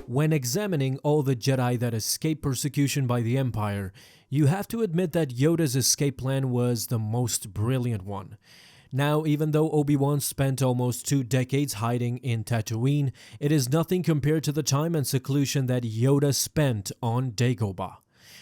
When examining all the Jedi that escaped persecution by the Empire, you have to admit that Yoda's escape plan was the most brilliant one. Now, even though Obi-Wan spent almost 2 decades hiding in Tatooine, it is nothing compared to the time and seclusion that Yoda spent on Dagobah.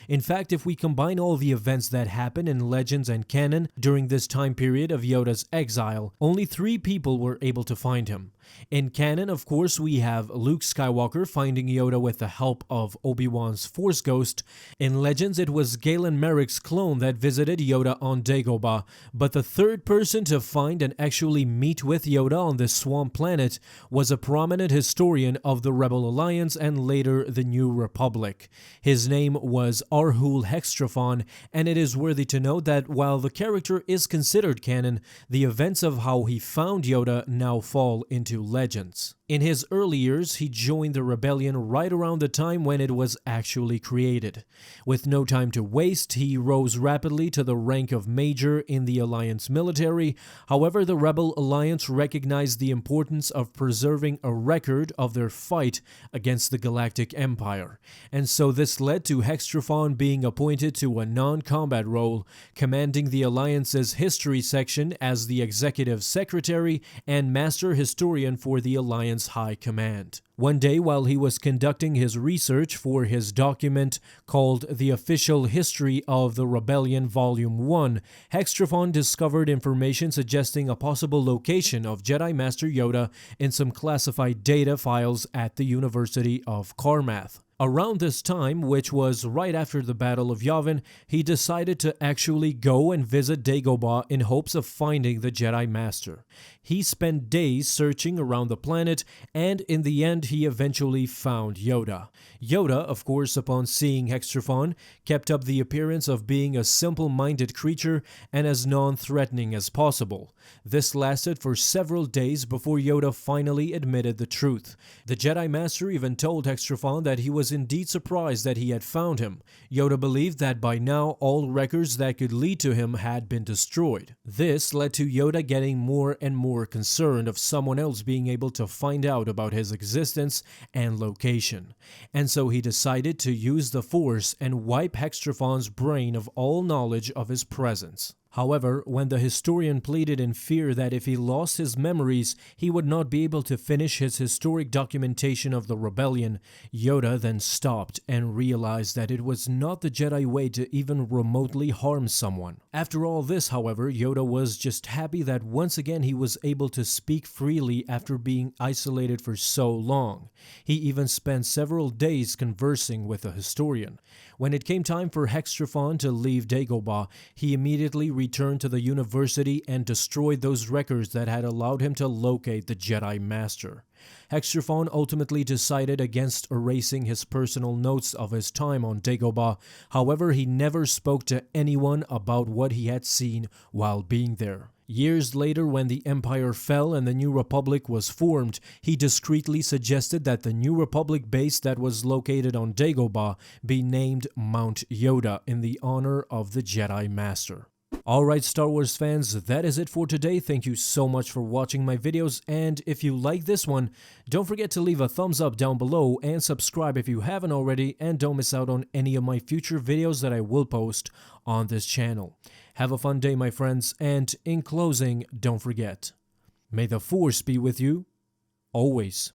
In fact, if we combine all the events that happened in Legends and Canon during this time period of Yoda's exile, only 3 people were able to find him. In Canon, of course, we have Luke Skywalker finding Yoda with the help of Obi-Wan's Force Ghost. In Legends, it was Galen Merrick's clone that visited Yoda on Dagobah, but the third person to find and actually meet with Yoda on this swamp planet was a prominent historian of the Rebel Alliance and later the New Republic. His name was Arhul Hextraphon, and it is worthy to note that while the character is considered canon, the events of how he found Yoda now fall into Legends. In his early years, he joined the rebellion right around the time when it was actually created. With no time to waste, he rose rapidly to the rank of Major in the Alliance military. However, the Rebel Alliance recognized the importance of preserving a record of their fight against the Galactic Empire, and so this led to Hextraphon being appointed to a non-combat role, commanding the Alliance's history section as the executive secretary and master historian for the Alliance High Command. One day, while he was conducting his research for his document called The Official History of the Rebellion Volume 1, Hextraphon discovered information suggesting a possible location of Jedi Master Yoda in some classified data files at the University of Carmath. Around this time, which was right after the Battle of Yavin, he decided to actually go and visit Dagobah in hopes of finding the Jedi Master. He spent days searching around the planet, and in the end he eventually found Yoda. Yoda, of course, upon seeing Hextraphon, kept up the appearance of being a simple-minded creature and as non-threatening as possible. This lasted for several days before Yoda finally admitted the truth. The Jedi Master even told Hextraphon that he was indeed surprised that he had found him. Yoda believed that by now all records that could lead to him had been destroyed. This led to Yoda getting more and more concerned of someone else being able to find out about his existence and location. And so he decided to use the Force and wipe Hextraphon's brain of all knowledge of his presence. However, when the historian pleaded in fear that if he lost his memories, he would not be able to finish his historic documentation of the rebellion, Yoda then stopped and realized that it was not the Jedi way to even remotely harm someone. After all this, however, Yoda was just happy that once again he was able to speak freely after being isolated for so long. He even spent several days conversing with the historian. When it came time for Hextraphon to leave Dagobah, he immediately returned to the university and destroyed those records that had allowed him to locate the Jedi Master. Hextraphon ultimately decided against erasing his personal notes of his time on Dagobah. However, he never spoke to anyone about what he had seen while being there. Years later, when the Empire fell and the New Republic was formed, he discreetly suggested that the New Republic base that was located on Dagobah be named Mount Yoda in the honor of the Jedi Master. Alright, Star Wars fans, that is it for today. Thank you so much for watching my videos, and if you like this one, don't forget to leave a thumbs up down below and subscribe if you haven't already, and don't miss out on any of my future videos that I will post on this channel. Have a fun day, my friends, and in closing, don't forget, may the Force be with you always.